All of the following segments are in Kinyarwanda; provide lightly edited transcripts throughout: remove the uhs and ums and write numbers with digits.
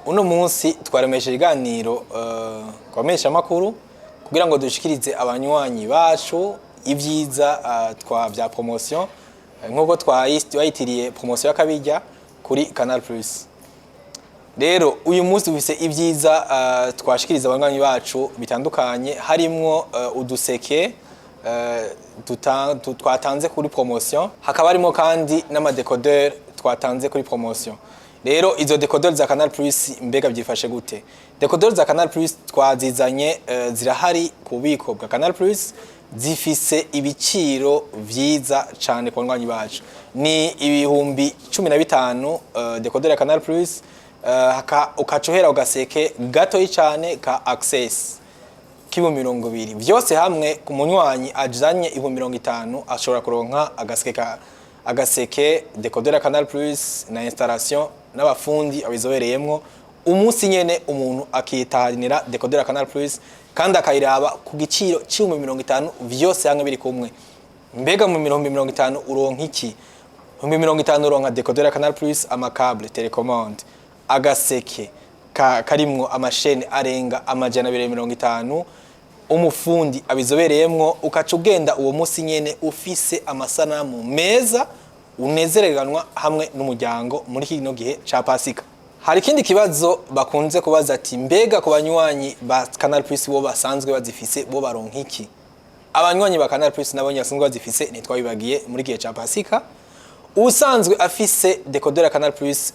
Uno munsi twaremeshe iganiro kwamesha makuru kugira ngo dushikirize abanywanyi bacu ivyiza twa vya promotion nk'uko twayitiriye promotion yakabijya kuri Canal Plus. Rero uyu munsi dufise ivyiza twashikiriza abanywanyi bacu bitandukanye harimwo uduseke twatanze kuri promotion, hakaba harimo kandi n'amadecodeur twatanze kuri promotion. Rero izo decodeur za Canal Plus mbega byifashe gute? Decodeur za Canal Plus twazizanye zirahari ku bubiko bwa Canal Plus, zifise ibiciro vyiza cyane ku banywanyi bacu. Ni ibihumbi 15 decodeur ya Canal Plus, ukacohera ugaseke gato cyane ka access k'ibihumbi 20. Vyose hamwe ku munywanyi ajanye ibihumbi 50 ashobora kuronka agaseke decodeur ya Canal Plus na installation n'abafundi abizobereyemwo. Umunsi nyene umuntu akitahanira decodeur ya Canal Plus kandi akayiraba ku giciro c'ibihumbi 50 vyose hamwe biri kumwe. Mbega mu 50 uronka iki? Mu 50 uronka decodeur ya Canal Plus, amacable telecommande, agaseke karimwo amashene arenga amajana 250, umufundi abizobereyemwo, ukaca ugenda uwo munsi nyene ufise amasanamu meza unezereganwa hamwe n'umuryango muri kino gihe ca Pasika. Hari kindi kibazo bakunze kubaza ati mbega ku banywanyi ba Canal Plus bo basanzwe bazifise bo baronka iki? Abanywanyi ba Canal Plus nabo nyasanzwe bazifise ntitwabibagiye muri gihe ca Pasika. Usanzwe afise decodeur ya Canal Plus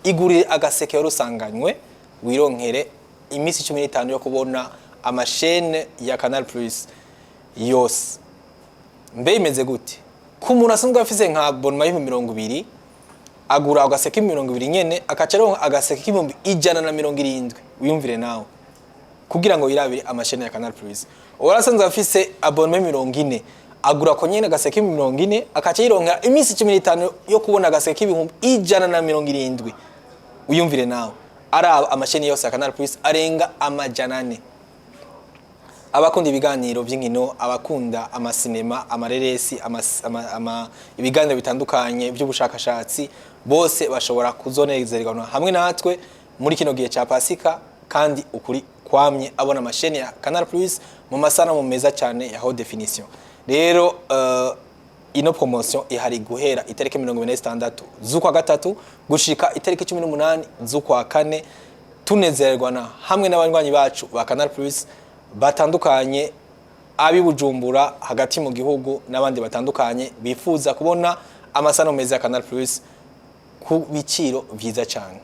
igurire agaseke rusanganywe wironkere imisi 15 yo kubona amashene ya Canal Plus yose. Mbe imeze gute? Ku muntu asanzwe afise nka abonnement y'ibihumbi 200 agura agaseke 200 nyene akacaronka agaseke k'ibihumbi 170. Wiyumvire nawe kugira ngo yirabire amashene ya Canal Plus. Urasanzwe afise abonnement 40 agura ko nyene agaseke 40 akaca yironka imisi 15 yo kubona agaseke k'ibihumbi 170. Wiyumvire nawe araba amashene yose ya Canal Plus arenga amajana 4. Abakunda ibiganiro by'inkino, abakunda amasinema, amareresi, ibiganiro bitandukanye by'ubushakashatsi, bose bashobora kuzonezerwa hamwe natwe muri kino gihe ca Pasika, kandi ukuri kwamye abona amashene ya Canal Plus mu masanamu meza cyane ya haute definition. Rero ino promotion ihari guhera itariki 26 z'ukwa gatatu gushika itariki 18 z'ukwa kane, tunezerwa hamwe n'abanywanyi bacu ba Canal Plus batandukanye, abi Bujumbura hagati mu gihugu n'abandi batandukanye bifuza kubona amasano meza ya Canal Plus ku biciro vyiza cyane.